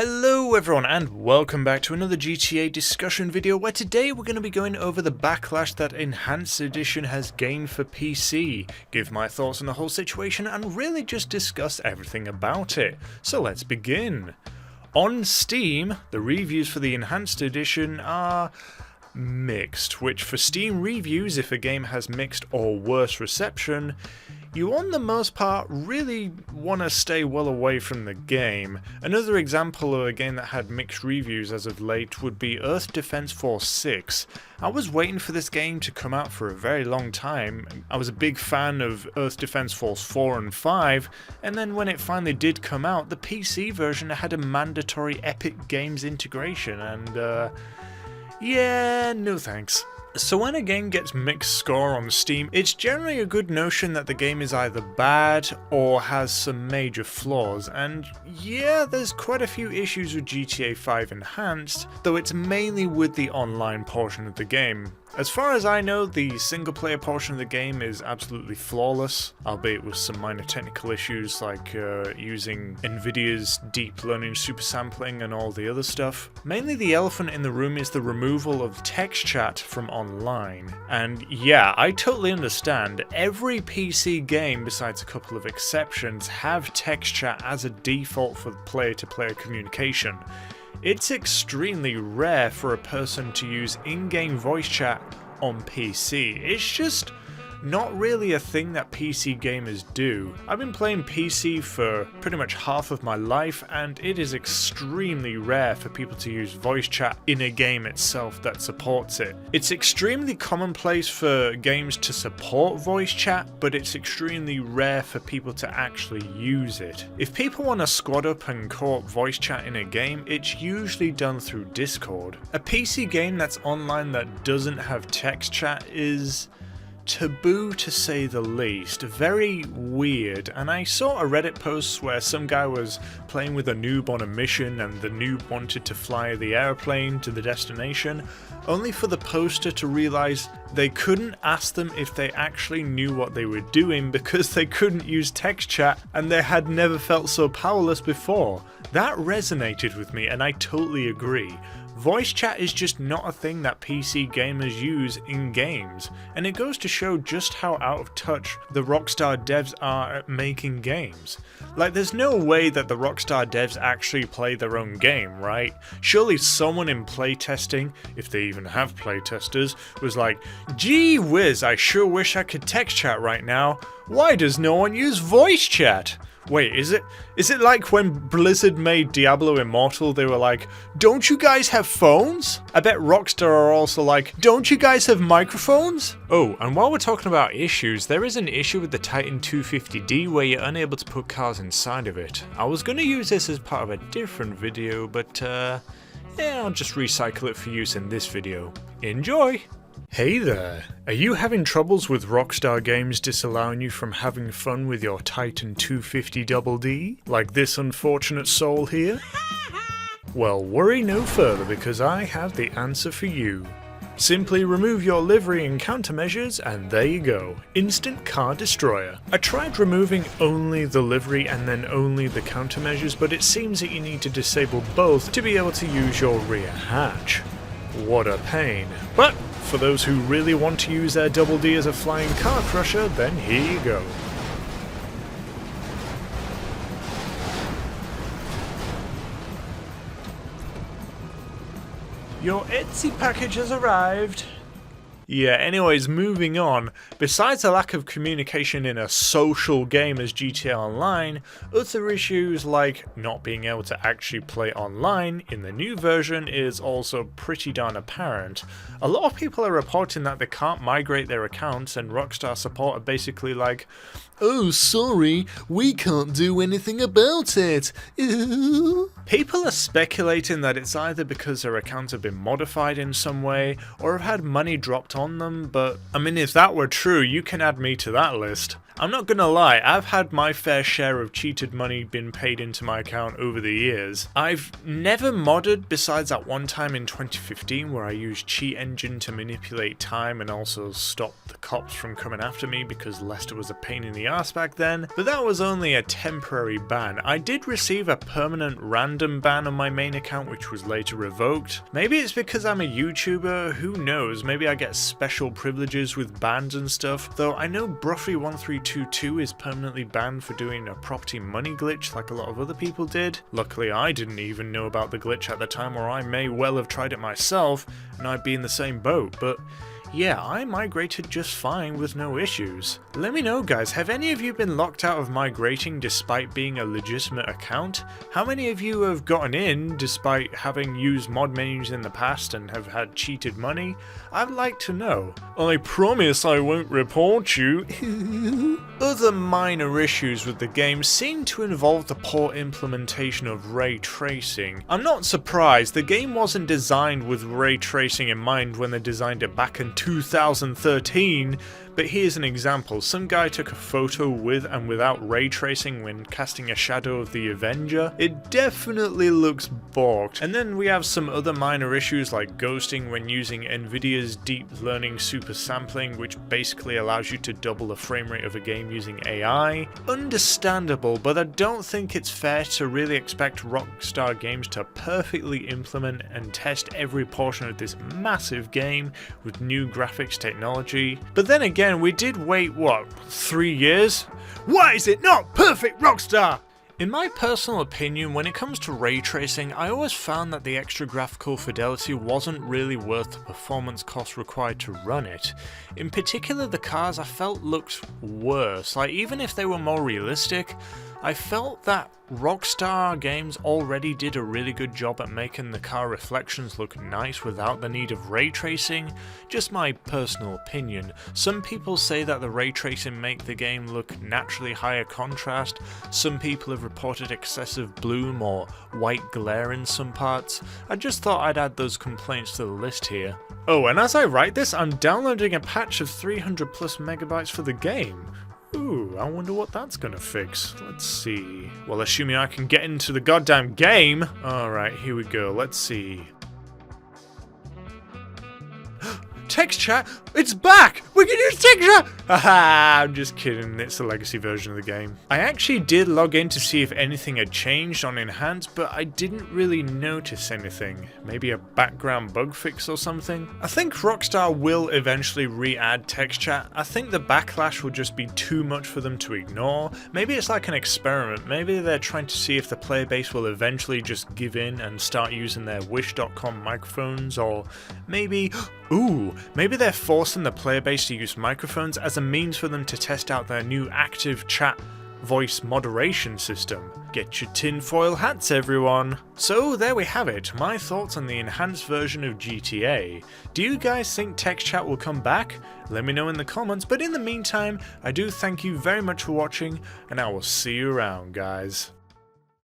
Hello everyone and welcome back to another GTA discussion video where today we're going to be going over the backlash that Enhanced Edition has gained for PC, give my thoughts on the whole situation and really just discuss everything about it. So let's begin. On Steam, the reviews for the Enhanced Edition are mixed, which for Steam reviews, if a game has mixed or worse reception, you on the most part really want to stay well away from the game. Another example of a game that had mixed reviews as of late would be Earth Defense Force 6. I was waiting for this game to come out for a very long time. I was a big fan of Earth Defense Force 4 and 5, and then when it finally did come out, the PC version had a mandatory Epic Games integration, and yeah, no thanks. So when a game gets mixed score on Steam, it's generally a good notion that the game is either bad or has some major flaws, and yeah, there's quite a few issues with GTA 5 Enhanced, though it's mainly with the online portion of the game. As far as I know, the single player portion of the game is absolutely flawless, albeit with some minor technical issues like using Nvidia's deep learning supersampling and all the other stuff. Mainly the elephant in the room is the removal of text chat from online. And yeah, I totally understand, every PC game besides a couple of exceptions have text chat as a default for player-to-player communication. It's extremely rare for a person to use in-game voice chat on PC. It's just not really a thing that PC gamers do. I've been playing PC for pretty much half of my life, and it is extremely rare for people to use voice chat in a game itself that supports it. It's extremely commonplace for games to support voice chat, but it's extremely rare for people to actually use it. If people want to squad up and co-op voice chat in a game, it's usually done through Discord. A PC game that's online that doesn't have text chat is taboo to say the least, very weird, and I saw a Reddit post where some guy was playing with a noob on a mission and the noob wanted to fly the airplane to the destination, only for the poster to realise they couldn't ask them if they actually knew what they were doing because they couldn't use text chat and they had never felt so powerless before. That resonated with me and I totally agree. Voice chat is just not a thing that PC gamers use in games, and it goes to show just how out of touch the Rockstar devs are at making games. Like, there's no way that the Rockstar devs actually play their own game, right? Surely someone in playtesting, if they even have playtesters, was like, gee whiz, I sure wish I could text chat right now. Why does no one use voice chat? Wait, is it like when Blizzard made Diablo Immortal, they were like, don't you guys have phones? I bet Rockstar are also like, don't you guys have microphones? Oh, and while we're talking about issues, there is an issue with the Titan 250D where you're unable to put cars inside of it. I was going to use this as part of a different video, but yeah, I'll just recycle it for use in this video. Enjoy! Hey there, are you having troubles with Rockstar Games disallowing you from having fun with your Titan 250DD? Like this unfortunate soul here? Well, worry no further because I have the answer for you. Simply remove your livery and countermeasures and there you go, Instant Car Destroyer. I tried removing only the livery and then only the countermeasures, but it seems that you need to disable both to be able to use your rear hatch. What a pain. But for those who really want to use their Double D as a flying car crusher, then here you go. Your Etsy package has arrived. Yeah, anyways, moving on. Besides the lack of communication in a social game as GTA Online, other issues like not being able to actually play online in the new version is also pretty darn apparent. A lot of people are reporting that they can't migrate their accounts and Rockstar support are basically like, oh sorry, we can't do anything about it. Ooh. People are speculating that it's either because their accounts have been modified in some way or have had money dropped on them, but I mean if that were true, you can add me to that list. I'm not gonna lie, I've had my fair share of cheated money been paid into my account over the years. I've never modded besides that one time in 2015 where I used Cheat Engine to manipulate time and also stop the cops from coming after me because Lester was a pain in the ass back then, but that was only a temporary ban. I did receive a permanent random ban on my main account which was later revoked. Maybe it's because I'm a YouTuber, who knows, maybe I get special privileges with bans and stuff, though I know Bruffy1322 is permanently banned for doing a property money glitch like a lot of other people did. Luckily I didn't even know about the glitch at the time, or I may well have tried it myself and I'd be in the same boat, but yeah, I migrated just fine with no issues. Let me know guys, have any of you been locked out of migrating despite being a legitimate account? How many of you have gotten in despite having used mod menus in the past and have had cheated money? I'd like to know. I promise I won't report you. Other minor issues with the game seem to involve the poor implementation of ray tracing. I'm not surprised, the game wasn't designed with ray tracing in mind when they designed it back in 2013, but here's an example. Some guy took a photo with and without ray tracing when casting a shadow of the Avenger. It definitely looks borked. And then we have some other minor issues like ghosting when using Nvidia's deep learning super sampling, which basically allows you to double the frame rate of a game using AI. Understandable, but I don't think it's fair to really expect Rockstar Games to perfectly implement and test every portion of this massive game with new graphics technology. But then again, we did wait, what, 3 years? Why is it not perfect, Rockstar? In my personal opinion, when it comes to ray tracing, I always found that the extra graphical fidelity wasn't really worth the performance cost required to run it. In particular, the cars I felt looked worse. Like, even if they were more realistic, I felt that Rockstar Games already did a really good job at making the car reflections look nice without the need of ray tracing. Just my personal opinion. Some people say that the ray tracing make the game look naturally higher contrast. Some people have reported excessive bloom or white glare in some parts. I just thought I'd add those complaints to the list here. Oh, and as I write this, I'm downloading a patch of 300 plus megabytes for the game. Ooh, I wonder what that's gonna fix. Let's see. Well, assuming I can get into the goddamn game. Alright, here we go. Let's see. Text chat! It's back! We can use text chat! Haha, I'm just kidding, it's the legacy version of the game. I actually did log in to see if anything had changed on Enhanced, but I didn't really notice anything. Maybe a background bug fix or something? I think Rockstar will eventually re-add text chat. I think the backlash will just be too much for them to ignore. Maybe it's like an experiment. Maybe they're trying to see if the player base will eventually just give in and start using their Wish.com microphones, or maybe... Ooh, maybe they're forcing the player base to use microphones as a means for them to test out their new active chat voice moderation system. Get your tinfoil hats, everyone! So there we have it, my thoughts on the enhanced version of GTA. Do you guys think text chat will come back? Let me know in the comments, but in the meantime, I do thank you very much for watching, and I will see you around, guys.